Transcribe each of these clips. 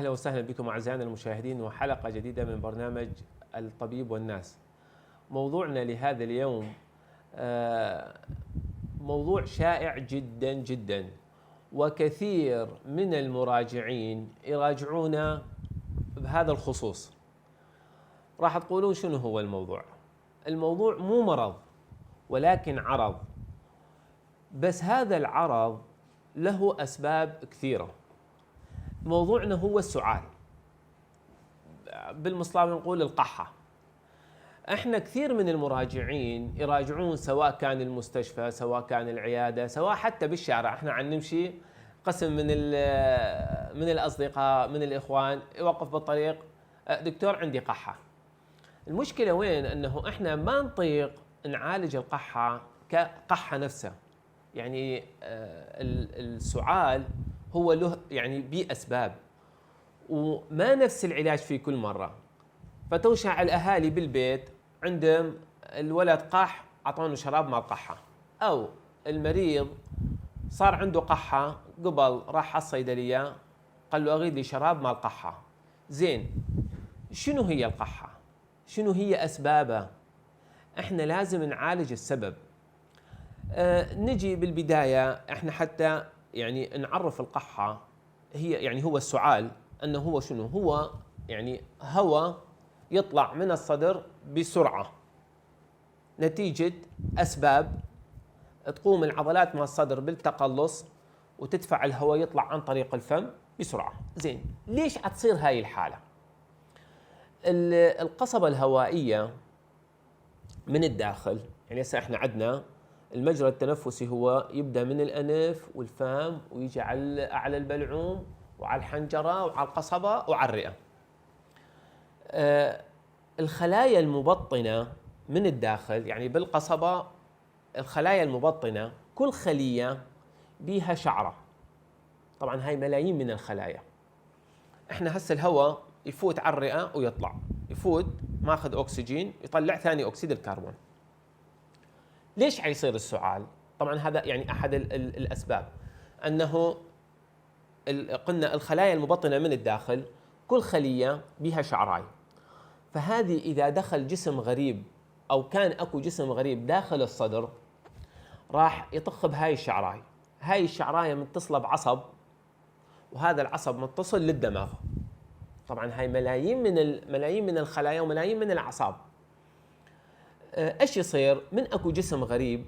أهلا وسهلا بكم أعزائنا المشاهدين وحلقة جديدة من برنامج الطبيب والناس. موضوعنا لهذا اليوم موضوع شائع جدا جدا، وكثير من المراجعين يراجعونا بهذا الخصوص. راح تقولون شنو هو الموضوع؟ الموضوع مو مرض ولكن عرض، بس هذا العرض له أسباب كثيرة. موضوعنا هو السعال، بالمصطلح نقول القحة. احنا كثير من المراجعين يراجعون، سواء كان المستشفى سواء كان العيادة سواء حتى بالشارع. احنا عن نمشي قسم من الأصدقاء من الإخوان يوقف بالطريق، دكتور عندي قحة. المشكلة وين؟ أنه إحنا ما نطيق نعالج القحة كقحة نفسها. يعني السعال هو له يعني بأسباب، وما نفس العلاج في كل مرة. فتوشع الأهالي بالبيت عندهم الولد قح، أعطونه شراب مال قحة، أو المريض صار عنده قحة قبل راح على الصيدلية قال له أريد لي شراب مال قحة. زين، شنو هي القحة؟ شنو هي أسبابها؟ إحنا لازم نعالج السبب. نجي بالبداية إحنا حتى يعني نعرف القحة. هي يعني هو السعال أنه هو شنو؟ هو يعني هواء يطلع من الصدر بسرعة نتيجة أسباب. تقوم العضلات مال الصدر بالتقلص وتدفع الهواء يطلع عن طريق الفم بسرعة. زين، ليش تصير هاي الحالة؟ القصبة الهوائية من الداخل، يعني هسه احنا عندنا المجرى التنفسي هو يبدأ من الأنف والفم ويجي على أعلى البلعوم وعلى الحنجرة وعلى القصبة وعلى الرئة. الخلايا المبطنة من الداخل، يعني بالقصبة الخلايا المبطنة كل خلية بيها شعرة. طبعا هاي ملايين من الخلايا. احنا هسه الهواء يفوت على الرئة ويطلع، يفوت ماخذ أكسجين يطلع ثاني أكسيد الكربون. ليش حيصير السعال؟ طبعا هذا يعني أحد الأسباب، أنه قلنا الخلايا المبطنة من الداخل كل خلية بها شعراي. فهذه إذا دخل جسم غريب أو كان أكو جسم غريب داخل الصدر راح يطخ بهاي الشعراي. هاي الشعراية متصلة بعصب، وهذا العصب متصل للدماغ. طبعا هاي ملايين من الخلايا وملايين من الأعصاب. ايش يصير من اكو جسم غريب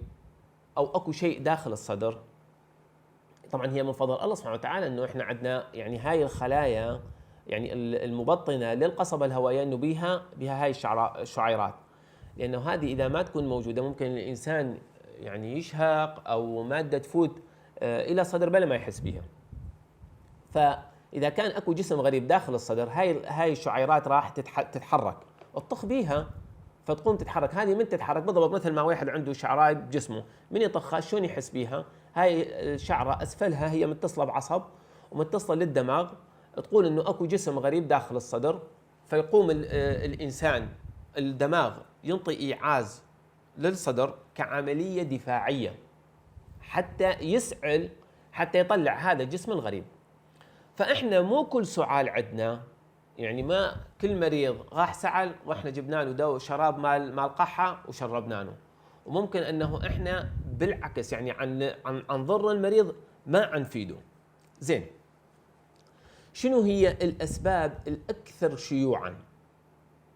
او اكو شيء داخل الصدر؟ طبعا هي من فضل الله سبحانه وتعالى انه احنا عندنا يعني هاي الخلايا يعني المبطنه للقصبه الهوائيه انه بيها هاي الشعيرات. لانه هذه اذا ما تكون موجوده ممكن الانسان يعني يشهق او ماده تفوت الى الصدر بلا ما يحس بها. فاذا كان اكو جسم غريب داخل الصدر هاي الشعيرات راح تتحرك وتطخ بيها، فتقوم تتحرك. هذه من تتحرك بالضبط مثل ما واحد عنده شعراي بجسمه، من يطخها شلون يحس بيها؟ هاي الشعره اسفلها هي متصله بعصب ومتصله للدماغ، تقول انه اكو جسم غريب داخل الصدر. فيقوم الانسان الدماغ ينطي ايعاز للصدر كعمليه دفاعيه حتى يسعل، حتى يطلع هذا الجسم الغريب. فاحنا مو كل سعال عندنا، يعني ما كل مريض راح سعل واحنا جبنا له دواء شراب مال قحه وشربنا له. وممكن انه احنا بالعكس يعني عن ضر المريض ما عنفيده. زين، شنو هي الاسباب الاكثر شيوعا؟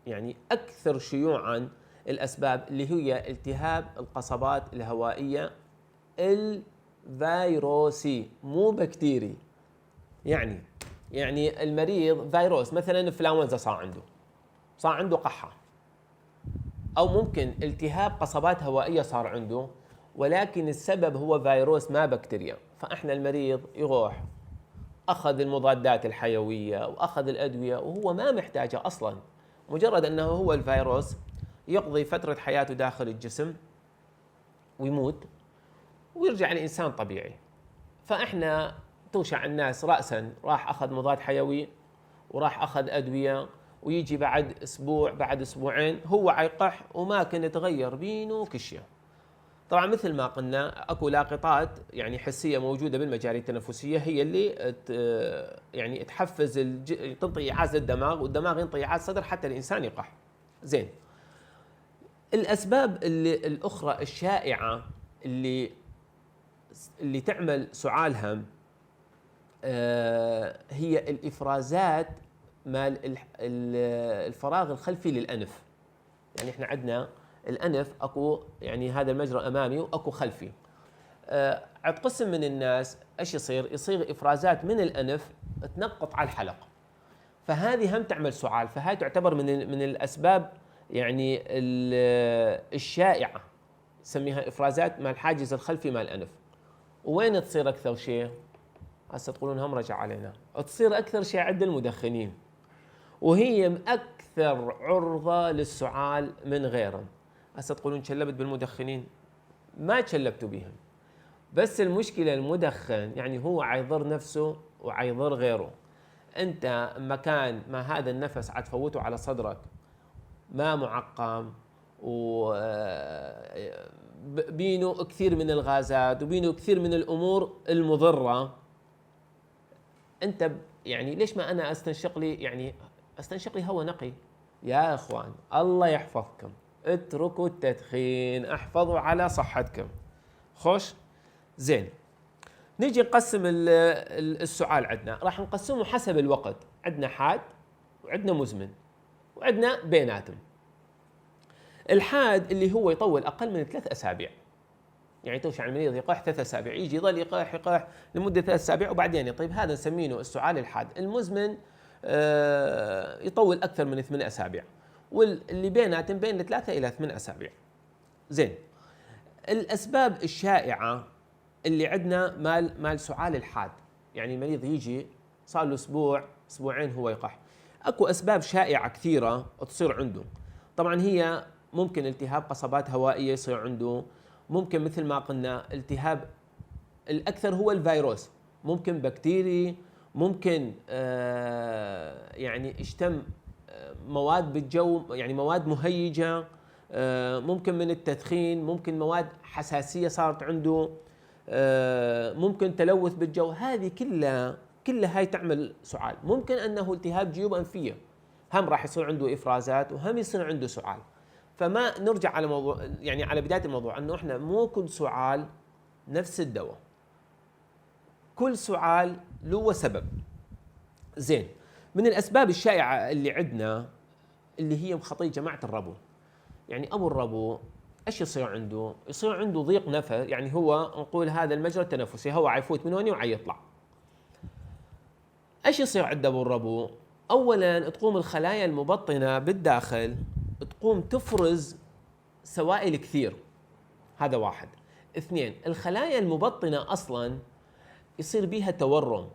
يعني اكثر شيوعا الاسباب اللي هي التهاب القصبات الهوائيه الفيروسي مو بكتيري. يعني المريض فيروس، مثلا انفلونزا صار عنده قحة، أو ممكن التهاب قصبات هوائية صار عنده ولكن السبب هو فيروس ما بكتيريا. فإحنا المريض يروح أخذ المضادات الحيوية وأخذ الأدوية وهو ما محتاجة أصلا، مجرد أنه هو الفيروس يقضي فترة حياته داخل الجسم ويموت ويرجع الإنسان طبيعي. فإحنا توشع الناس رأسا راح أخذ مضاد حيوي وراح أخذ أدوية، ويجي بعد أسبوع بعد أسبوعين هو عيقح وما كان يتغير بينه كشيء. طبعا مثل ما قلنا اكو لاقطات يعني حسيه موجوده بالمجاري التنفسيه، هي اللي يعني تحفز تنطي ايعاز للدماغ، والدماغ ينطي ايعاز صدر حتى الانسان يقح. زين، الاسباب الاخرى الشائعه اللي تعمل سعال هم هي الافرازات مال الفراغ الخلفي للانف. يعني احنا عندنا الانف اكو يعني هذا المجرى امامي واكو خلفي. عند قسم من الناس ايش يصير افرازات من الانف تنقط على الحلق، فهذه هم تعمل سعال، فهاي تعتبر من الاسباب يعني الشائعه، نسميها افرازات مال الحاجز الخلفي مال الانف. وين تصير اكثر شيء؟ هسه تقولون هم رجع علينا، تصير اكثر شيء عند المدخنين، وهي اكثر عرضه للسعال من غيرهم. هسه تقولون شلبت بالمدخنين، ما شلبتوا بهم، بس المشكله المدخن يعني هو عيضر نفسه وعيضر غيره. انت مكان ما هذا النفس عتفوته على صدرك ما معقم، وبينه كثير من الغازات وبينه كثير من الامور المضره، انت يعني ليش ما انا استنشق لي هواء نقي؟ يا اخوان الله يحفظكم، اتركوا التدخين، احفظوا على صحتكم. خوش، زين، نيجي نقسم السعال. عندنا راح نقسمه حسب الوقت، عندنا حاد وعندنا مزمن وعندنا بيناتهم. الحاد اللي هو يطول اقل من 3 اسابيع، يعني توشع المريض يقح 3 اسابيع، يجي يظل يقح لمده 3 اسابيع وبعدين يطيب، هذا نسمينه السعال الحاد. المزمن يطول اكثر من 8 اسابيع، واللي بيناتهم بين 3 الى 8 اسابيع. زين، الاسباب الشائعه اللي عندنا مال سعال الحاد، يعني المريض يجي صار له اسبوعين هو يقح، اكو اسباب شائعه كثيره تصير عنده. طبعا هي ممكن التهاب قصبات هوائيه يصير عنده، ممكن مثل ما قلنا التهاب الاكثر هو الفيروس، ممكن بكتيري، ممكن يعني اشتم مواد بالجو، يعني مواد مهيجه، ممكن من التدخين، ممكن مواد حساسيه صارت عنده، ممكن تلوث بالجو. هذه كلها هاي تعمل سعال. ممكن انه التهاب جيوب انفيه، هم راح يصير عنده افرازات وهم يصير عنده سعال. فما نرجع على موضوع، يعني على بدايه الموضوع، انه احنا مو كل سعال نفس الدواء، كل سعال له سبب. زين، من الاسباب الشائعه اللي عندنا اللي هي خطيه جماعه الربو. يعني ابو الربو ايش يصير عنده؟ يصير عنده ضيق نفس، يعني هو نقول هذا المجرى التنفسي هو عيفوت من هون وعيطلع. ايش يصير عند ابو الربو؟ اولا تقوم الخلايا المبطنه بالداخل تقوم تفرز سوائل كثير، هذا واحد. اثنين، الخلايا المبطنه اصلا يصير بيها تورم،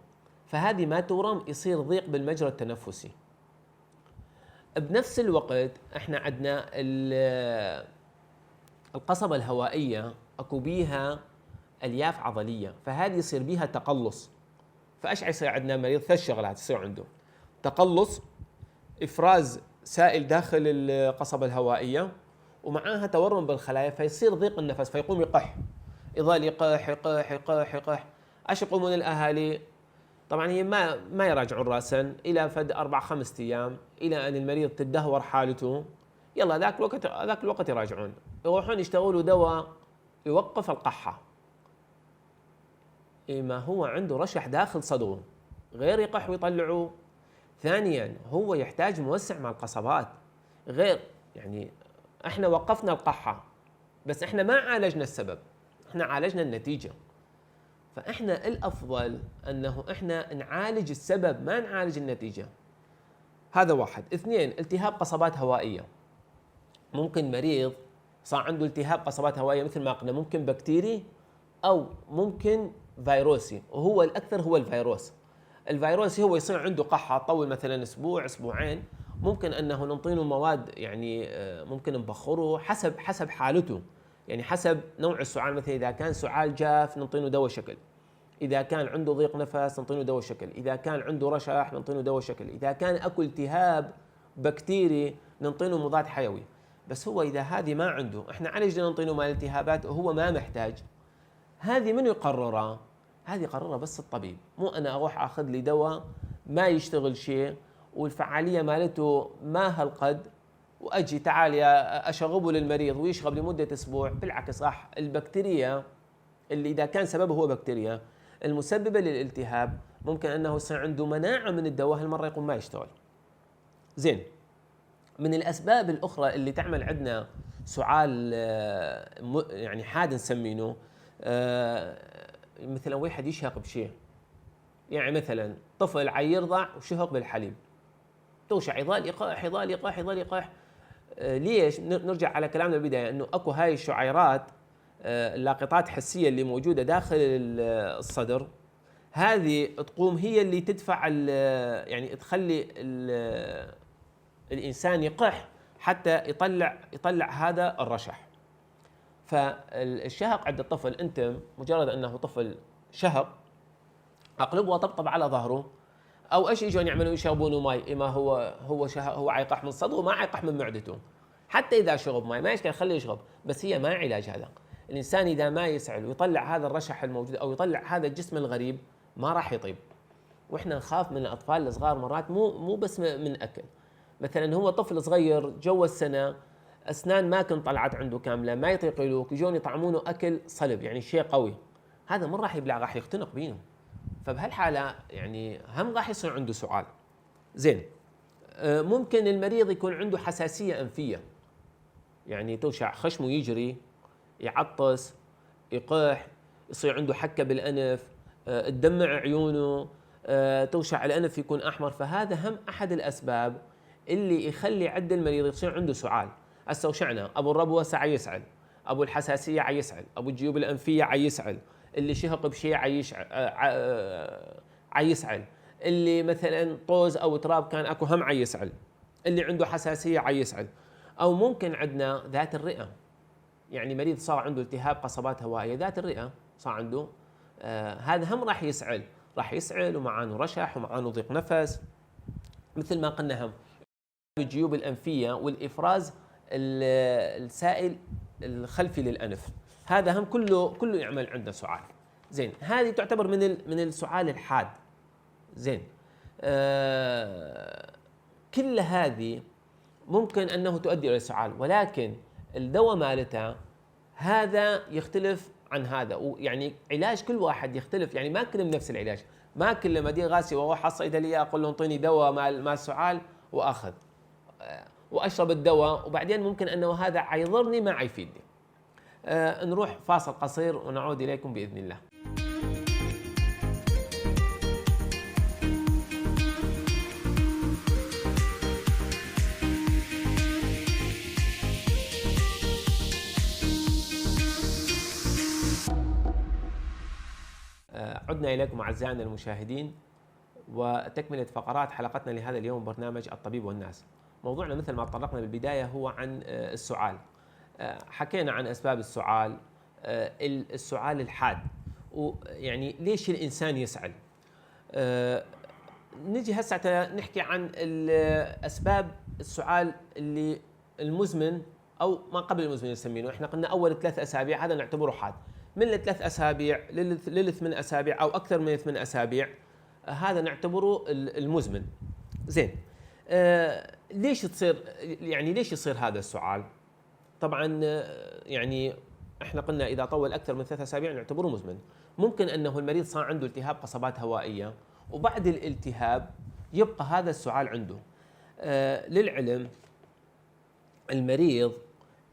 فهذه ما تورم يصير ضيق بالمجرى التنفسي. بنفس الوقت احنا عندنا القصبة الهوائية اكو بيها الياف عضلية، فهذه يصير بيها تقلص. فايش يصير عندنا مريض؟ 3 شغلات يصير عنده: تقلص، افراز سائل داخل القصبة الهوائية، ومعاها تورم بالخلايا، فيصير ضيق النفس، فيقوم يقح، يظل يقح يقح يقح يقح. ايش يقومون الاهالي؟ طبعا هي ما يراجعون راسا الى فد 4-5 ايام الى ان المريض تدهور حالته، يلا ذاك الوقت يراجعون، يروحون يشتغلوا له دواء يوقف القحه. ما هو عنده رشح داخل صدره، غير يقح ويطلعوه. ثانيا هو يحتاج موسع مع القصبات، غير يعني احنا وقفنا القحه بس احنا ما عالجنا السبب، احنا عالجنا النتيجه. فاحنا الافضل انه احنا نعالج السبب ما نعالج النتيجه. هذا واحد. اثنين، التهاب قصبات هوائيه. ممكن مريض صار عنده التهاب قصبات هوائيه مثل ما قلنا، ممكن بكتيري او ممكن فيروسي، وهو الاكثر هو الفيروس. الفيروسي هو يصير عنده قحه تطول مثلا اسبوع اسبوعين، ممكن انه نعطينه مواد، يعني ممكن نبخره حسب حالته، يعني حسب نوع السعال. مثلا اذا كان سعال جاف نعطينه دواء شكل، اذا كان عنده ضيق نفس نعطينه دواء شكل، اذا كان عنده رشح نعطينه دواء شكل، اذا كان اكو التهاب بكتيري نعطينه مضاد حيوي. بس هو اذا هذه ما عنده، احنا على بدنا نعطينه مال التهابات وهو ما محتاج، هذه من يقررها؟ هذه يقررها بس الطبيب، مو انا اروح اخذ لي دواء ما يشتغل شيء والفعاليه مالته ما هالقد، واجي تعال يا اشربه للمريض ويشرب لمده اسبوع. بالعكس راح البكتيريا اللي اذا كان سببه هو بكتيريا المسببه للالتهاب ممكن انه يصير عنده مناعه من الدواء هالمره يقوم ما يشتغل. زين، من الاسباب الاخرى اللي تعمل عندنا سعال يعني حاد نسمينه، مثلا واحد يشهق بشيء، يعني مثلا طفل عيرضع وشهق بالحليب، توشع يظل يقاح يظل يقاح يظل يقاح. ليش؟ نرجع على كلامنا بالبدايه انه اكو هاي الشعيرات اللاقطات حسيه اللي موجوده داخل الصدر، هذه تقوم هي اللي تدفع يعني تخلي الانسان يقح حتى يطلع هذا الرشح. فالشهق عند الطفل، انت مجرد انه طفل شهق اقلبه وطبطب على ظهره، او ايش يجون يعملوا يشربون ماي، اما هو شهق هو عيقح من صدره ما عيقح من معدته. حتى اذا شرب ماي ما يشكل خليه يشرب، بس هي ما علاج هذا. الانسان اذا ما يسعل ويطلع هذا الرشح الموجود او يطلع هذا الجسم الغريب ما راح يطيب. واحنا نخاف من الاطفال الصغار مرات مو بس من اكل، مثلا هو طفل صغير جو السنه اسنان ما كان طلعت عنده كامله ما يطيق يلوك، يجون يطعمونه اكل صلب يعني شيء قوي، هذا من راح يبلع راح يختنق بينه. فبهالحاله يعني هم راح يصير عنده سعال. زين، ممكن المريض يكون عنده حساسيه انفيه، يعني توشع خشمه يجري، يعطس، يقح، يصير عنده حكه بالانف، تدمع عيونه، توشع الانف يكون احمر. فهذا هم احد الاسباب اللي يخلي عند المريض يصير عنده سعال. هسه وشعنا ابو الربوه عيسعل، ابو الحساسيه عيسعل، ابو الجيوب الانفيه عيسعل، اللي شهق بشيء عيسعل، اللي مثلا طوز او تراب كان اكو هم عيسعل، اللي عنده حساسيه عيسعل. او ممكن عندنا ذات الرئه، يعني مريض صار عنده التهاب قصبات هوائيه ذات الرئه صار عنده، هذا هم راح يسعل ومعانه رشح ومعانه ضيق نفس، مثل ما قلنا هم الجيوب الانفيه والافراز السائل الخلفي للانف، هذا هم كله يعمل عندنا سعال. زين، هذه تعتبر من السعال الحاد. زين، كل هذه ممكن انه تؤدي الى سعال، ولكن الدواء مالتها هذا يختلف عن هذا، ويعني علاج كل واحد يختلف، يعني ما كلهم نفس العلاج. ما كل لما ادير غاسي واروح على الصيدليه اقول له انطيني دواء مال سعال واخذ واشرب الدواء وبعدين ممكن انه هذا عيضرني ما عيفيدني. نروح فاصل قصير ونعود اليكم باذن الله. عدنا إليكم أعزائنا المشاهدين وتكملة فقرات حلقتنا لهذا اليوم برنامج الطبيب والناس. موضوعنا مثل ما تطرقنا بالبداية هو عن السعال. حكينا عن أسباب السعال، السعال الحاد، ويعني ليش الإنسان يسعل. نجي هسه نحكي عن أسباب السعال اللي المزمن أو ما قبل المزمن نسميه. احنا قلنا أول 3 أسابيع هذا نعتبره حاد، من 3 أسابيع ل8 أسابيع أو أكثر من 8 أسابيع هذا نعتبره المزمن. زين، ليش يصير هذا السعال؟ طبعا يعني احنا قلنا إذا طول أكثر من 3 أسابيع نعتبره مزمن. ممكن أنه المريض صار عنده التهاب قصبات هوائية وبعد الالتهاب يبقى هذا السعال عنده. للعلم المريض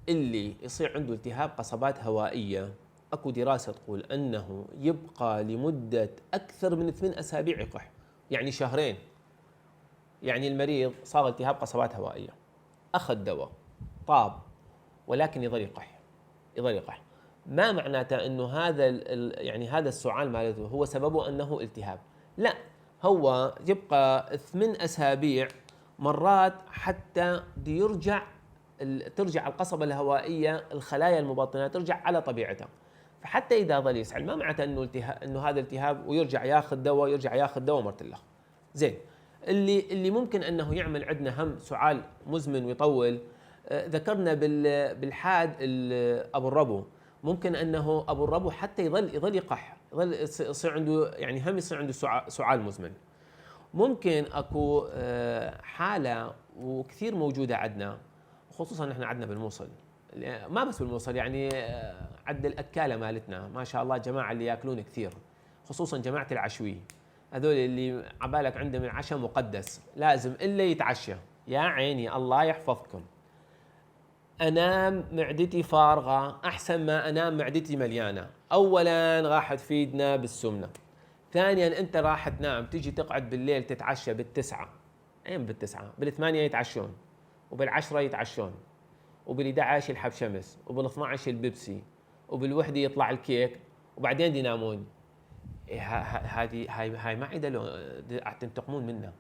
اللي يصير عنده التهاب قصبات هوائية اكو دراسه تقول انه يبقى لمده اكثر من 8 اسابيع يقح، يعني شهرين. يعني المريض صار التهاب قصبات هوائيه، اخذ دواء، طاب، ولكن يظل يقح. ما معناته انه هذا يعني هذا السعال مالته هو سببه انه التهاب، لا، هو يبقى 8 اسابيع مرات حتى ترجع القصبه الهوائيه الخلايا المبطنه ترجع على طبيعتها. فحتى اذا ظل يسعل ما معناته انه هذا التهاب ويرجع ياخذ دواء مرتلخ. زين، اللي ممكن انه يعمل عندنا هم سعال مزمن ويطول، ذكرنا بالحاد ابو الربو، ممكن انه ابو الربو حتى يظل يقح، يظل يصير عنده يعني هم يصير عنده سعال مزمن. ممكن اكو حاله وكثير موجوده عندنا، خصوصا نحن عندنا بالموصل، ما بس بالموصل يعني عند الاكاله مالتنا ما شاء الله جماعه اللي ياكلون كثير، خصوصا جماعه العشويه، هذول اللي عبالك عندهم العشاء مقدس لازم الا يتعشى. يا عيني الله يحفظكم، انام معدتي فارغه احسن ما انام معدتي مليانه. اولا راح تفيدنا بالسمنه، ثانيا انت راح تنام تجي تقعد بالليل تتعشى بالتسعه، اين بالتسعه؟ بالثمانيه يتعشون، وبالعشره يتعشون، وبال11 الحب شمس، وبال12 البيبسي، وبالوحده يطلع الكيك، وبعدين ينامون. هاي معده لو تنتقمون منها.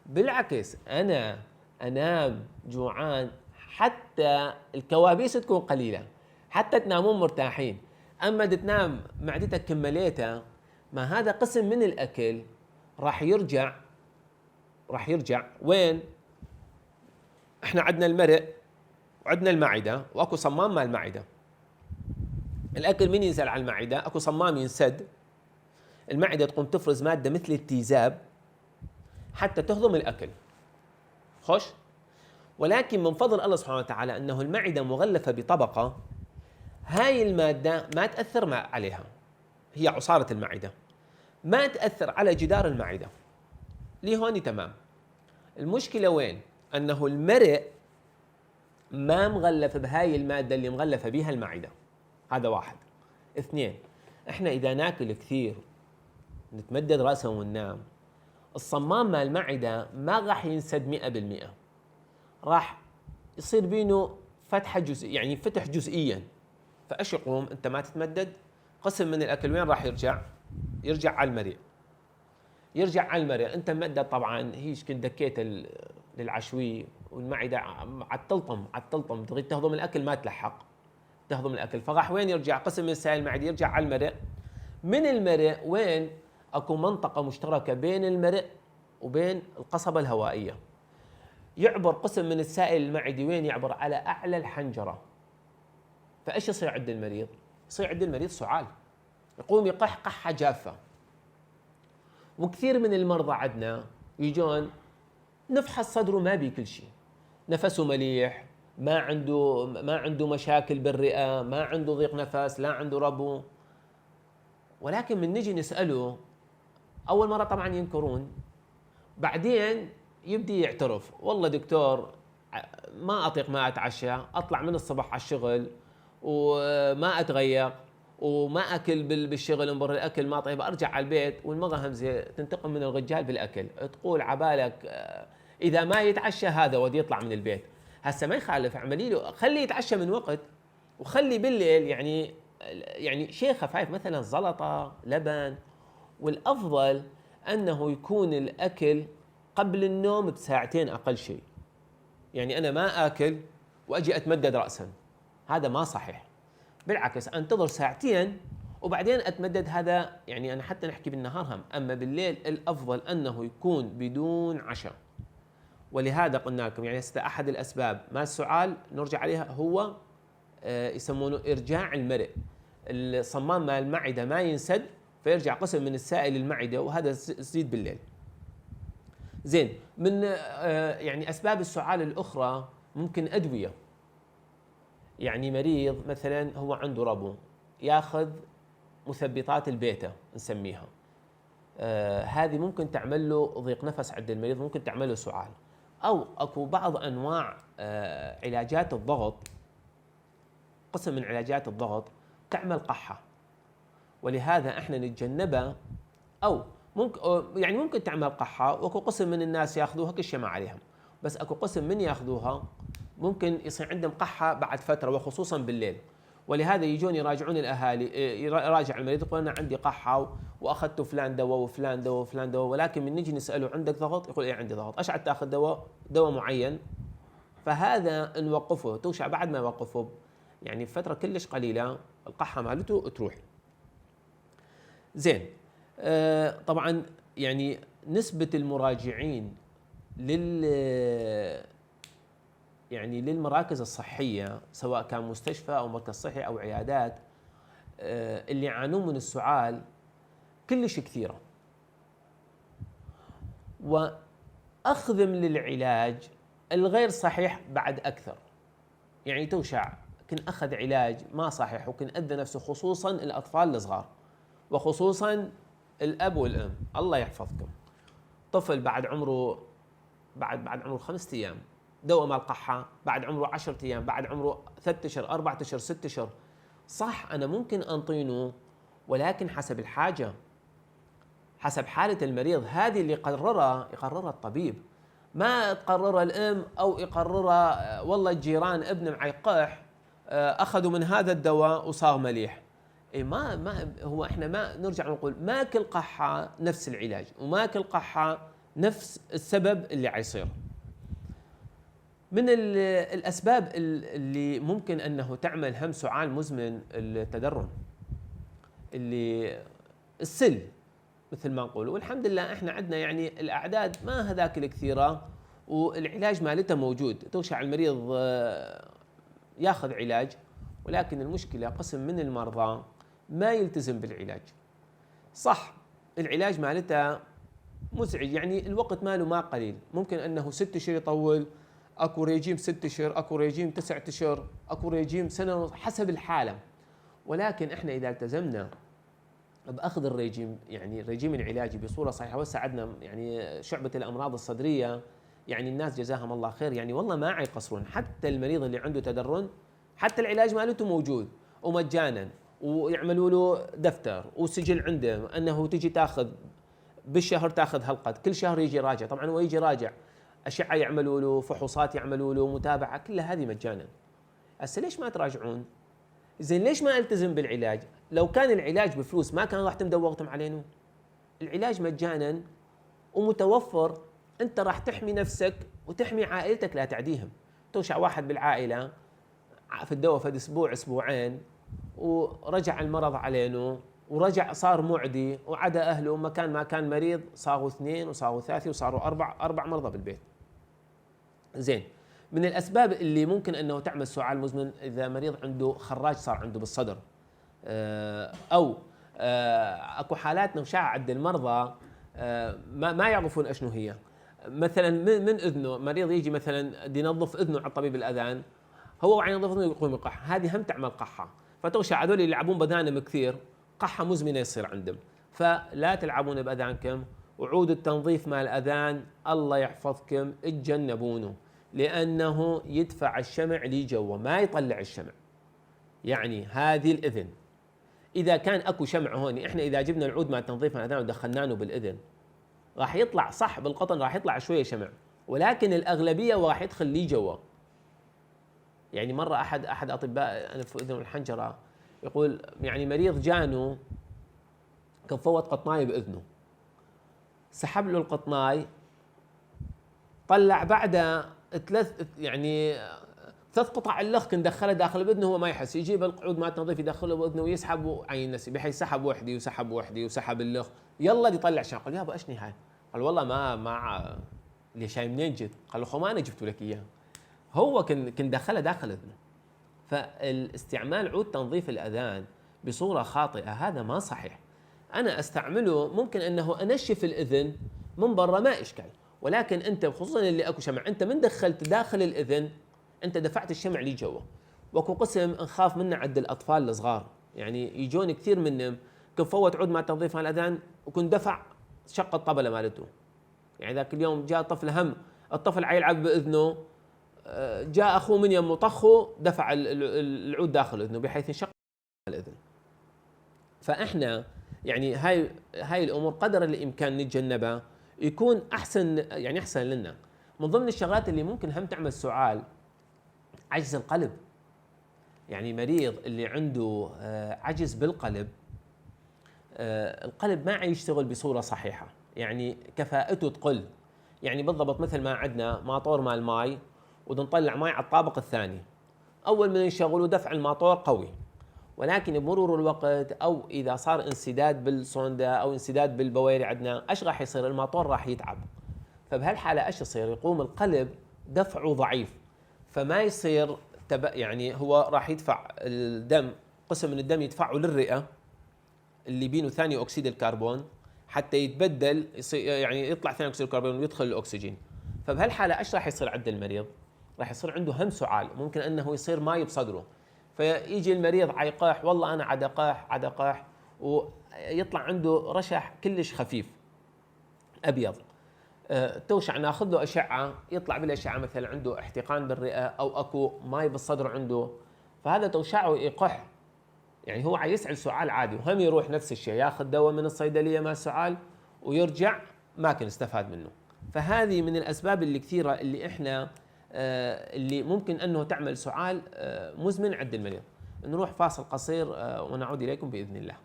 بالعكس انا انام جوعان حتى الكوابيس تكون قليله، حتى تنامون مرتاحين. اما تنام معدتك كمليتها، ما هذا قسم من الاكل راح يرجع وين؟ احنا عندنا المرء وعندنا المعده، واكو صمام مال المعده. الاكل من ينزل على المعده اكو صمام ينسد، المعده تقوم تفرز ماده مثل التيزاب حتى تهضم الاكل. خوش، ولكن من فضل الله سبحانه وتعالى انه المعده مغلفه بطبقه، هاي الماده ما تاثر عليها، هي عصاره المعده ما تاثر على جدار المعده، لي هون تمام. المشكله وين؟ انه المرء ما مغلف بهاي الماده اللي مغلفه بها المعده، هذا واحد. اثنين، احنا اذا ناكل كثير نتمدد راسا وننام، الصمام مال المعده ما راح ينسد 100%، راح يصير بينه فتحه جزئيه، يعني فتح جزئيا. فايش يقوم؟ انت ما تتمدد، قسم من الاكل وين راح يرجع؟ يرجع على المريء. يرجع على المريء، انت ممدد طبعا، هيش كنت دكيت للعشوي والمعده عالتلطم تريد تهضم الاكل ما تلحق تهضم الاكل، فراح وين يرجع؟ قسم من السائل المعدي يرجع على المريء. من المريء وين؟ اكو منطقه مشتركه بين المريء وبين القصبه الهوائيه، يعبر قسم من السائل المعدي وين؟ يعبر على اعلى الحنجره. فايش يصير عند المريض؟ يصير عند المريض سعال، يقوم يقح قحه جافه. وكثير من المرضى عندنا يجون نفحص صدره ما بي كل شيء، نفسه مليح، ما عنده مشاكل بالرئه، ما عنده ضيق نفس، لا عنده ربو. ولكن من نجي نساله اول مره طبعا ينكرون، بعدين يبدي يعترف، والله دكتور ما اطيق ما اتعشى، اطلع من الصبح على الشغل وما اتغير وما اكل بالشغل، انبر الاكل ما طيب، ارجع على البيت والمراه همزه تنتقم من الرجال بالاكل، تقول عبالك اذا ما يتعشى هذا ودي يطلع من البيت. هسه ما يخالف، اعملي له خليه يتعشى من وقت، وخلي بالليل يعني شيء خفيف مثلا زلطه لبن، والافضل انه يكون الاكل قبل النوم بساعتين اقل شيء. يعني انا ما اكل واجي اتمدد راسا، هذا ما صحيح، بالعكس انتظر ساعتين وبعدين اتمدد. هذا يعني انا حتى نحكي بالنهار هم، اما بالليل الافضل انه يكون بدون عشاء. ولهذا قلنا لكم يعني احد الاسباب ما السعال نرجع عليها هو يسمونه ارجاع المرء، الصمام مال المعده ما ينسد فيرجع قسم من السائل المعده، وهذا يزيد بالليل. زين، من يعني اسباب السعال الاخرى ممكن ادويه، يعني مريض مثلا هو عنده ربو ياخذ مثبطات البيتا نسميها، هذه ممكن تعمل له ضيق نفس عند المريض، ممكن تعمل له سعال. او اكو بعض انواع علاجات الضغط، قسم من علاجات الضغط تعمل قحه، ولهذا احنا نتجنبها. او ممكن تعمل قحه، واكو قسم من الناس ياخذوها كل شيء ما عليهم، بس اكو قسم من ياخذوها ممكن يصير عندهم قحه بعد فتره وخصوصا بالليل. ولهذا يجون يراجعون الاهالي، يراجع المريض يقول انا عندي قحه واخذت فلان دواء وفلان دواء وفلان دواء، ولكن من نجي نساله عندك ضغط؟ يقول ايه عندي ضغط. ايش عاد تاخذ دواء معين؟ فهذا نوقفه، توشع بعد ما يوقفه يعني فتره كلش قليله القحه مالته تروح. زين، طبعا يعني نسبه المراجعين يعني للمراكز الصحية سواء كان مستشفى أو مركز صحي أو عيادات اللي يعانون من السعال كلش كثيرة، وأخذهم للعلاج الغير صحيح بعد أكثر. يعني توشع كن أخذ علاج ما صحيح وكن أذى نفسه، خصوصا الأطفال الصغار وخصوصا الأب والأم. الله يحفظكم، طفل بعد عمره بعد عمره 5 أيام دواء مال قحة، بعد عمره 10 أيام، بعد عمره 3 أشهر 4 أشهر 6 أشهر. صح أنا ممكن أنطينه، ولكن حسب الحاجة، حسب حالة المريض. هذه اللي يقررها الطبيب، ما تقررها الأم أو يقررها والله الجيران ابن معيقح أخذوا من هذا الدواء وصار مليح. إيه ما هو احنا ما نرجع نقول ما كل قحة نفس العلاج، وما كل قحة نفس السبب اللي عيصير. من الأسباب اللي ممكن أنه تعمل هم سعال مزمن التدرن، اللي السل مثل ما نقول. والحمد لله احنا عندنا يعني الأعداد ما هذاك الكثيرة، والعلاج مالته موجود. توشع المريض ياخذ علاج، ولكن المشكلة قسم من المرضى ما يلتزم بالعلاج. صح العلاج مالته مزعج، يعني الوقت ماله ما قليل، ممكن أنه 6 أشهر يطول، اكو ريجيم 6 أشهر، اكو ريجيم 9 أشهر، اكو ريجيم سنة حسب الحالة. ولكن احنا إذا التزمنا بأخذ الريجيم، يعني الريجيم العلاجي بصورة صحيحة. وسعدنا يعني شعبة الأمراض الصدرية، يعني الناس جزاهم الله خير، يعني والله ما يقصرون. حتى المريض اللي عنده تدرن حتى العلاج مالته موجود ومجانا، ويعملوا له دفتر وسجل عنده أنه تجي تاخذ بالشهر، تاخذ هالقد، كل شهر يجي راجع. طبعا هو يجي راجع، أشعة يعملوا له، فحوصات يعملوا له، متابعة، كلها هذه مجانا. هسه ليش ما تراجعون؟ زين ليش ما التزم بالعلاج؟ لو كان العلاج بفلوس ما كان راح تمدوا وقتهم علينا. العلاج مجانا ومتوفر، انت راح تحمي نفسك وتحمي عائلتك لا تعديهم. توشع واحد بالعائله في الدواء فد اسبوع اسبوعين ورجع المرض علينا، ورجع صار معدي وعدا اهله، مكان ما كان مريض صاروا 2 وصاروا 3 وصاروا 4 مرضى بالبيت. زين، من الاسباب اللي ممكن انه تعمل سعال مزمن اذا مريض عنده خراج صار عنده بالصدر، او اكو حالات نشاع عند المرضى ما يعرفون اشنو هي. مثلا من اذنه مريض يجي مثلا دي ينظف اذنه على طبيب الاذان، هو وعي ينظف اذنه يقوم يقح، هذه هم تعمل قحه. فتوشع هذول يلعبون باذانهم كثير، قحه مزمنه يصير عندهم. فلا تلعبون باذانكم، وعود التنظيف مال الاذان الله يحفظكم اتجنبونه، لانه يدفع الشمع لي جوا ما يطلع الشمع. يعني هذه الاذن اذا كان اكو شمع هون، احنا اذا جبنا العود مال تنظيف الاذان ودخلناه بالاذن راح يطلع صح بالقطن، راح يطلع شويه شمع، ولكن الاغلبيه راح يدخل لي جوا. يعني مره احد اطباء انف واذن والحنجره يقول يعني مريض جانو كان فوت قطناي باذنه، سحب له القطناي، طلع بعده 3 قطع اللخ كان دخله داخل باذنه، هو ما يحس، يجيب القعود مال التنظيف يدخله باذنه ويسحب عين نسي، بحيث سحب وحدي وسحب وحدي وسحب اللخ، يلا دي يطلع شمع. قال يابا اشني هاي؟ قال والله ما ليش هاي منين جت؟ قال له خو ما انا جبت لك اياها، هو كان دخله داخل اذنه. فالاستعمال عود تنظيف الاذان بصوره خاطئه هذا ما صحيح. انا استعمله ممكن انه انشف الاذن من برا ما اشكال، ولكن انت خصوصا اللي اكو شمع، انت من دخلت داخل الاذن انت دفعت الشمع لي جوا. واكو قسم نخاف منه عند الاطفال الصغار، يعني يجون كثير منهم كن فوت عود مال تنظيف الاذان وكن دفع شق الطبله مالته. يعني ذاك اليوم جاء طفل هم الطفل يلعب باذنه، جاء اخوه من يمه طخه دفع العود داخل اذنه بحيث انشق الاذن. فاحنا يعني هاي الامور قدر الامكان نتجنبها يكون احسن، يعني احسن لنا. من ضمن الشغلات اللي ممكن هم تعمل سعال عجز القلب. يعني مريض اللي عنده عجز بالقلب، القلب ما يشتغل بصوره صحيحه، يعني كفاءته تقل. يعني بالضبط مثل ما عندنا ماطور مال ماي ونطلع ماي على الطابق الثاني، اول ما نشغله دفع الماطور قوي، ولكن بمرور الوقت او اذا صار انسداد بالصوندا او انسداد بالبويري عندنا، ايش راح يصير؟ الماطور راح يتعب. فبهالحاله ايش يصير؟ يقوم القلب دفعه ضعيف، فما يصير يعني هو راح يدفع الدم، قسم من الدم يدفعه للرئة اللي بينه ثاني أكسيد الكربون حتى يتبدل، يعني يطلع ثاني أكسيد الكربون ويدخل الأكسجين. فبهالحالة إيش راح يصير عند المريض؟ راح يصير عنده هم سعال، ممكن أنه يصير ماي بصدره، فيجي المريض عيقاح، والله أنا عدقاح، ويطلع عنده رشح كلش خفيف أبيض. توشع ناخذ له أشعة، يطلع بالأشعة مثلا عنده احتقان بالرئة أو أكو ماي بالصدر عنده، فهذا توشعه يقح. يعني هو يسأل سعال عادي، وهم يروح نفس الشيء ياخذ دواء من الصيدلية مع سعال ويرجع ما كان استفاد منه. فهذه من الأسباب اللي كثيرة اللي إحنا اللي ممكن أنه تعمل سعال مزمن عند المريض. نروح فاصل قصير ونعود إليكم بإذن الله.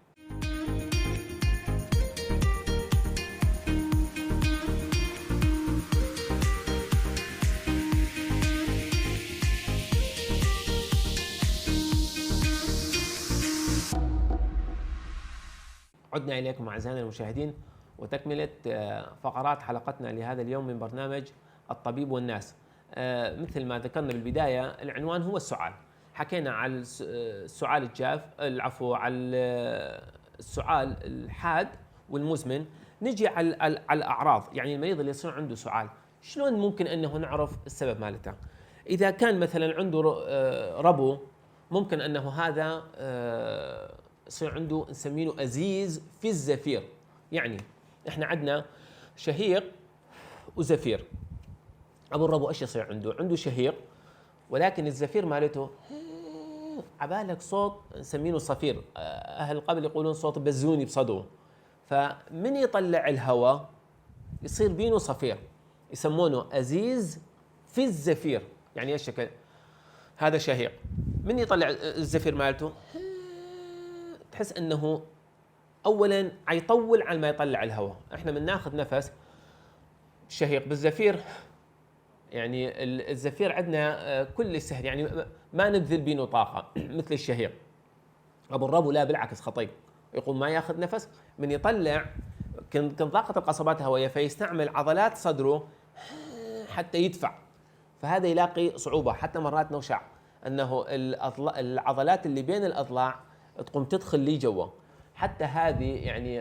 عدنا إليكم أعزائنا المشاهدين وتكملة فقرات حلقتنا لهذا اليوم من برنامج الطبيب والناس. مثل ما ذكرنا بالبداية، العنوان هو السعال. حكينا على السعال الجاف، على السعال الحاد والمزمن. نجي على الأعراض، يعني المريض اللي يصير عنده سعال شلون ممكن أنه نعرف السبب مالته؟ إذا كان مثلا عنده ربو، ممكن أنه هذا يصير عنده نسميه أزيز في الزفير. يعني احنا عندنا شهيق وزفير. ابو الربو ايش يصير عنده؟ عنده شهيق ولكن الزفير مالته عبالك صوت نسميه صفير، اهل قبل يقولون صوت بزوني بصدره. فمن يطلع الهواء يصير بينه صفير، يسمونه أزيز في الزفير. يعني ايش شكل هذا؟ شهيق من يطلع الزفير مالته تحس انه اولا يطول على ما يطلع الهواء. احنا من ناخذ نفس الشهيق بالزفير، يعني الزفير عندنا كل سهل، يعني ما نبذل بينه طاقه مثل الشهيق. ابو الربو لا، بالعكس خطير، يقوم ما ياخذ نفس من يطلع كانضاقه القصبات الهوائيه، فيستعمل عضلات صدره حتى يدفع. فهذا يلاقي صعوبه، حتى مرات نوشع انه العضلات اللي بين الاضلاع تقوم تدخل لي جوا، حتى هذه يعني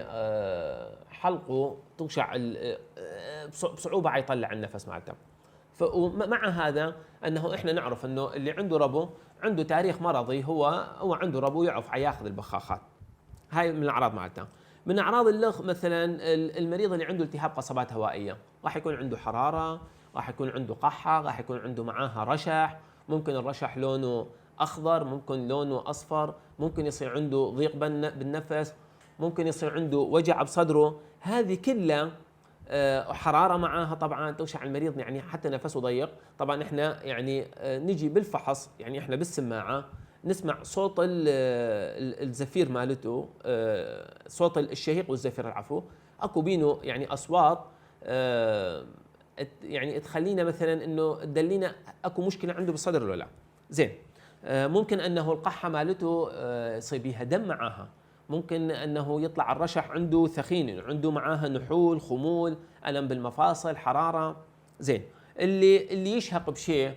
حلقه توشع بصعوبه يطلع النفس مالته. فمع هذا انه احنا نعرف انه اللي عنده ربو عنده تاريخ مرضي، هو عنده ربو يعرف ياخذ البخاخات. هاي من الاعراض مالته. من اعراض اللخ مثلا المريض اللي عنده التهاب قصبات هوائيه، راح يكون عنده حراره، راح يكون عنده قحه، راح يكون عنده معاها رشح. ممكن الرشح لونه اخضر، ممكن لونه اصفر، ممكن يصير عنده ضيق بالنفس، ممكن يصير عنده وجع بصدره. هذه كلها حراره معاها طبعا توشع المريض، يعني حتى نفسه ضيق. طبعا احنا يعني نجي بالفحص، يعني احنا بالسماعه نسمع صوت الزفير مالته، صوت الشهيق والزفير العفو، اكو بينه يعني اصوات يعني تخلينا مثلا انه تدلينا اكو مشكله عنده بالصدر ولا لا. زين، ممكن انه القحه مالته يصير بيها دم معاها، ممكن انه يطلع الرشح عنده ثخين، عنده معاها نحول، خمول، الم بالمفاصل، حراره. زين، اللي يشهق بشيء،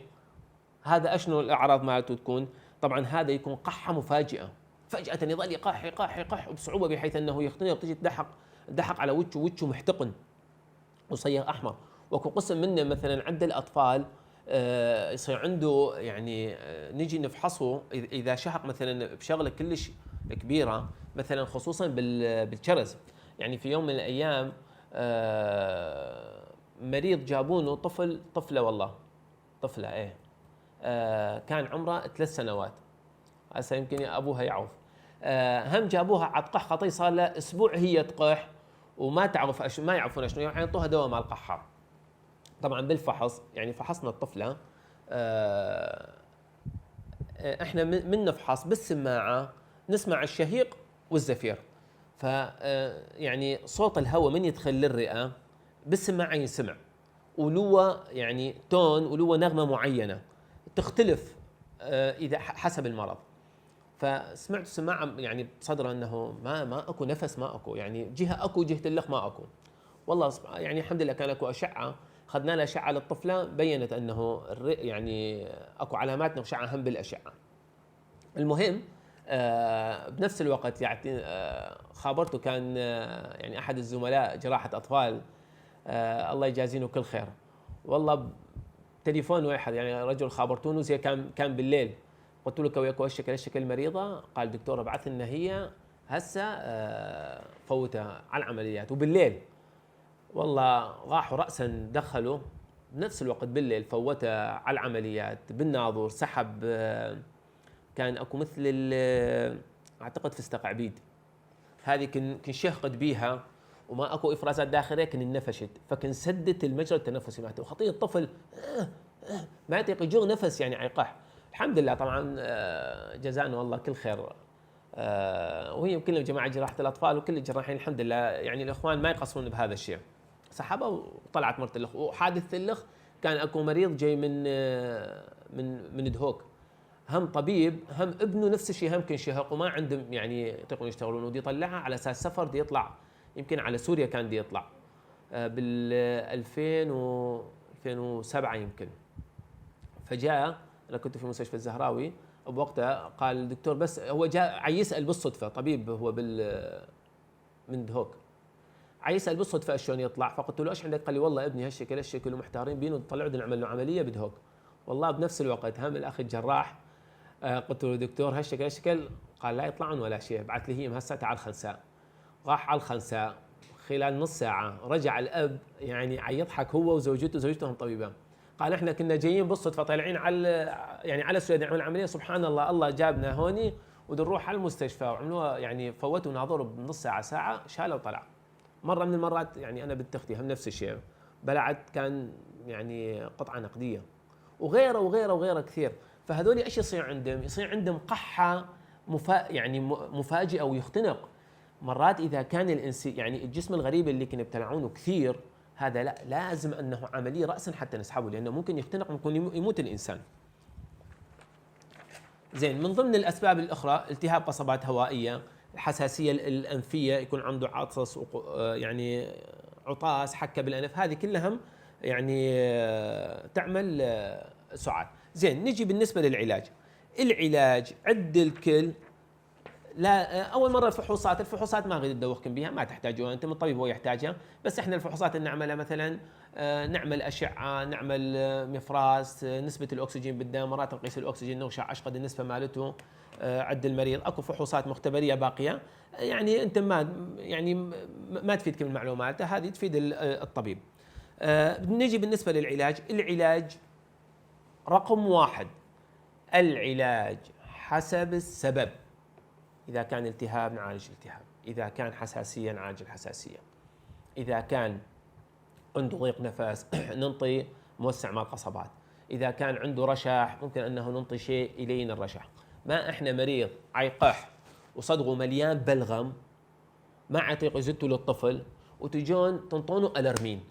هذا اشنو الاعراض مالته تكون؟ طبعا هذا يكون قحه مفاجئه، فجاه يظل يقح بصعوبه بحيث انه يختنق، وتجي تدحق على وجهه محتقن وصيغ احمر. وكو قسم منه مثلا عند الاطفال يصير عنده يعني نجي نفحصه اذا شهق مثلا بشغله كلش كبيره، مثلا خصوصا بالكرز. يعني في يوم من الايام مريض جابونه طفله والله طفله كان عمره 3 سنوات، هسه يمكن ابوها يعرف. هم جابوها عطقح خطي، صار له اسبوع هي تقح وما تعرف ما يعرفون شنو، يعني يعطوها دواء مال قحه. طبعا بالفحص يعني فحصنا الطفله، احنا من نفحص بالسماعه نسمع الشهيق والزفير. ف يعني صوت الهواء من يدخل للرئه بالسماعه ينسمع، ولو يعني تون ولو نغمه معينه تختلف اذا حسب المرض. فسمعت السماعه يعني بصدره انه ما اكو نفس، ما اكو يعني جهه اكو، جهه اللخ ما اكو. والله يعني الحمد لله كان اكو اشعه، اخذنا له اشعه للطفله بينت انه يعني اكو علامات نقشعه هم بالاشعه. المهم بنفس الوقت يعني خابرته كان يعني احد الزملاء جراحه اطفال الله يجازينه كل خير، والله تليفون واحد يعني رجل خابرتونه زي كان بالليل، قلت له كويكو الشكل المريضه، قال دكتور ابعث لنا هي هسه فوتها على العمليات وبالليل. والله راحوا راسا دخلوا بنفس الوقت بالليل، فوتها على العمليات بالناظور، سحب كان اكو مثل اعتقد فستق عبيد، هذه كن شهقد بيها وما اكو افرازات داخليه، كن انفشت فكن سدت المجرى التنفسي مالته، وخطيه الطفل ما يطيق يجوغ نفس يعني عيقح. الحمد لله طبعا جزانا والله كل خير، وهي كلهم جماعه جراحه الاطفال وكل الجراحين الحمد لله يعني الاخوان ما يقصرون بهذا الشيء. سحبه وطلعت مرت اللخ. وحادث اللخ كان اكو مريض جاي من دهوك، هم طبيب هم ابنه نفس الشيء، هم كان شهق وما عندهم يعني يطيقون يشتغلون، ودي يطلعها على اساس سفر دي يطلع يمكن على سوريا، كان دي يطلع بال 2007 يمكن. فجاء، انا كنت في مستشفى الزهراوي بوقتها، قال الدكتور بس هو جاء يسال بالصدفه، طبيب هو من دهوك، يسال بالصدفه شلون يطلع، فقلت له ايش عندك؟ قال لي والله ابني هالشكل ومحتارين بينه طلعوا بدنا نعمل له عمليه بدهوك. والله بنفس الوقت هم الاخ الجراح قلت له دكتور هالشكل، قال لا يطلعون ولا شيء، بعث لي هي هسه تعال خنساء. راح على الخنساء، خلال نص ساعه رجع الاب يعني يضحك هو وزوجته هم طبيبه، قال احنا كنا جايين بالصدفه طالعين على السويد نعمل عمليه، سبحان الله الله جابنا هوني ونروح على المستشفى وعملوها يعني فوتوا ناظور بنص ساعه شالوا وطلع. مره من المرات يعني انا بنت اختي هم نفس الشيء، بلعت كان يعني قطعه نقديه وغيره كثير. فهذول ايش يصير عندهم؟ يصير عندهم قحه يعني مفاجئه ويختنق. مرات اذا كان الانسان يعني الجسم الغريب اللي كنا ابتلعونه كثير، هذا لا لازم انه عمليه راسا حتى نسحبه، لانه ممكن يختنق، ممكن يموت الانسان. زين، من ضمن الاسباب الاخرى التهاب قصبات هوائيه، الحساسيه الانفيه، يكون عنده عطس يعني عطاس حكه بالانف، هذه كلها يعني تعمل سعال. زين، نجي بالنسبه للعلاج. العلاج عد الكل. لا اول مره الفحوصات ما اغيد ادوخكم بها، ما تحتاجوها، انتم الطبيب هو يحتاجها، بس احنا الفحوصات اللي نعملها مثلا نعمل اشعه، نعمل مفراس، نسبه الاكسجين بالدم، مرات نقيس الاكسجين نغشع ايش قد النسبه مالته عند المريض، اكو فحوصات مختبريه باقيه يعني انت ما تفيدك المعلومات هذه، تفيد الطبيب. نجي بالنسبه للعلاج. العلاج رقم واحد، العلاج حسب السبب. إذا كان التهاب نعالج الالتهاب، إذا كان حساسية نعالج الحساسية، إذا كان عنده ضيق نفس ننطي موسع مال قصبات، إذا كان عنده رشح ممكن أنه ننطي شيء يلين الرشح. ما إحنا مريض عيقح وصدغه مليان بلغم ما يطيق يزتوا للطفل وتجون تنطونه ألرمين.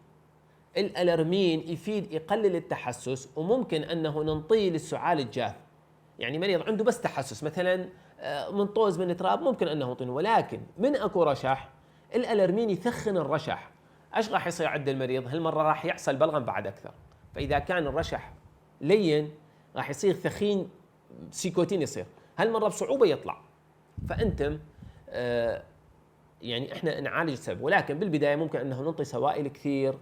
الألرمين يفيد يقلل التحسس، وممكن أنه ننطيه للسعال الجاف، يعني مريض عنده بس تحسس مثلا من طوز من تراب ممكن انه نعطيه، ولكن من اكو رشح الالرمين يثخن الرشح. ايش راح يصير عند المريض؟ هالمره راح يحصل بلغم بعد اكثر. فاذا كان الرشح لين راح يصير ثخين، سيكوتين يصير، هالمره بصعوبه يطلع. فانتم يعني احنا نعالج السبب، ولكن بالبدايه ممكن انه ننطي سوائل كثير.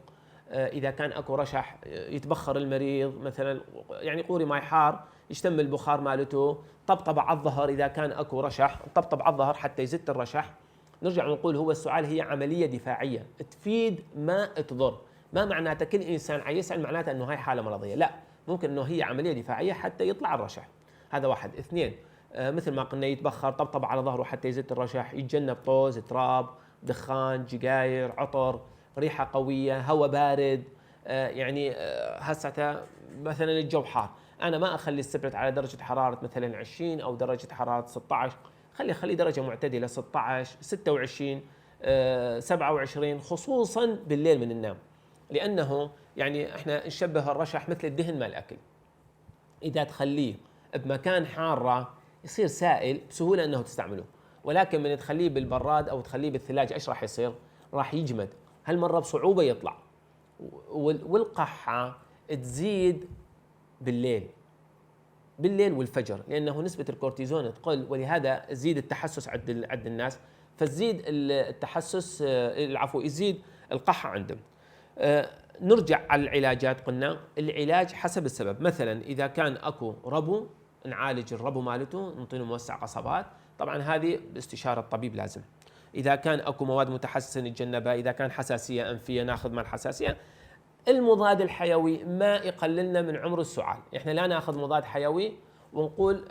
اذا كان اكو رشح يتبخر المريض مثلا، يعني قوري ماي حار يشتم البخار مالته، طبطب على الظهر اذا كان اكو رشح، طبطب على الظهر حتى يزت الرشح. نرجع نقول هو السؤال هي عمليه دفاعيه تفيد ما تضر، ما معناته كل انسان يسال معناته انه هاي حاله مرضيه، لا، ممكن انه هي عمليه دفاعيه حتى يطلع الرشح. هذا واحد. اثنين، مثل ما قلنا يتبخر، طبطب على ظهره حتى يزت الرشح، يتجنب طوز، تراب، دخان، جقاير، عطر، ريحه قويه، هواء بارد. يعني هسه مثلا الجو حار، انا ما اخلي السبرت على درجه حراره مثلا 20 او درجه حراره 16، خلي درجه معتدله 16 26 27، خصوصا بالليل من النوم، لانه يعني احنا نشبه الرشح مثل الدهن مال الاكل، اذا تخليه بمكان حاره يصير سائل بسهوله انه تستعمله، ولكن من تخليه بالبراد او تخليه بالثلاجه ايش راح يصير؟ راح يجمد، هالمره بصعوبه يطلع. والقحة تزيد بالليل والفجر، لأنه نسبة الكورتيزون تقل، ولهذا يزيد التحسس عند الناس، فتزيد التحسس العفو يزيد القحة عندهم. نرجع على العلاجات. قلنا العلاج حسب السبب، مثلا إذا كان أكو ربو نعالج الربو مالته، نعطيه موسع قصبات، طبعا هذه باستشارة الطبيب لازم. إذا كان أكو مواد متحسسة نتجنبها، إذا كان حساسية أنفية ناخذ مع الحساسية. المضاد الحيوي ما يقللنا من عمر السعال، احنا لا ناخذ مضاد حيوي ونقول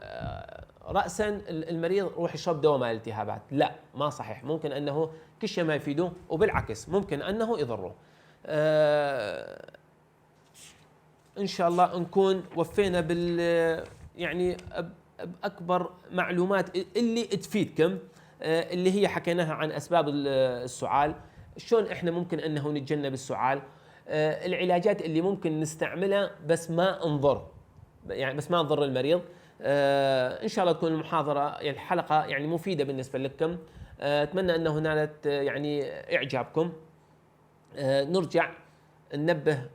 رأسا المريض روح يشرب دواء مال الالتهابات، لا ما صحيح، ممكن أنه كل شيء ما يفيده، وبالعكس ممكن أنه يضره. إن شاء الله نكون وفينا يعني بأكبر معلومات اللي تفيدكم، اللي هي حكيناها عن أسباب السعال، شلون إحنا ممكن أنه نتجنب السعال، العلاجات اللي ممكن نستعملها بس ما نضر، يعني بس ما نضر المريض. إن شاء الله تكون المحاضرة الحلقة يعني مفيدة بالنسبة لكم. أتمنى أنه نالت يعني إعجابكم. نرجع ننبه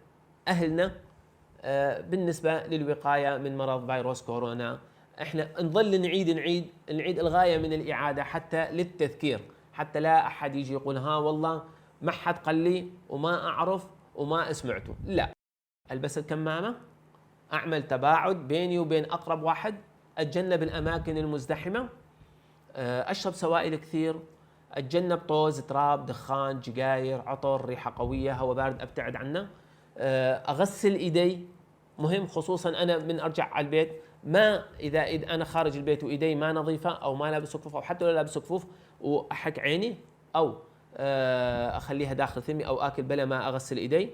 أهلنا بالنسبة للوقاية من مرض فيروس كورونا. احنا نظل نعيد الغاية من الإعادة حتى للتذكير، حتى لا أحد يجي يقول ها والله ما حد قال لي وما أعرف وما سمعته. لا، ألبس الكمامة، أعمل تباعد بيني وبين أقرب واحد، أتجنب الأماكن المزدحمة، أشرب سوائل كثير، أتجنب طوز، تراب، دخان، جقاير، عطر، ريحة قوية، هواء بارد أبتعد عنه. أغسل إيدي، مهم خصوصا أنا من أرجع على البيت، ما إذا أنا خارج البيت وإيدي ما نظيفة أو ما لابس كفوف، أو حتى لو لابس كفوف وأحك عيني أو أخليها داخل ثمي أو آكل بلا ما أغسل إيدي،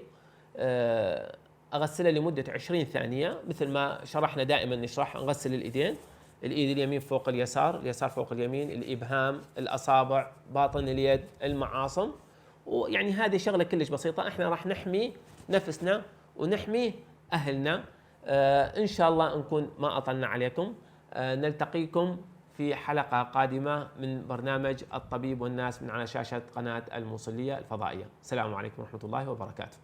أغسلها لمدة 20 ثانية مثل ما شرحنا دائما نشرح. نغسل الإيدين، الإيد اليمين فوق اليسار، اليسار فوق اليمين، الإبهام، الأصابع، باطن اليد، المعاصم، ويعني هذه شغلة كلش بسيطة. احنا راح نحمي نفسنا ونحمي أهلنا. إن شاء الله نكون ما أطلنا عليكم. نلتقيكم في حلقة قادمة من برنامج الطبيب والناس من على شاشة قناة الموصلية الفضائية. السلام عليكم ورحمة الله وبركاته.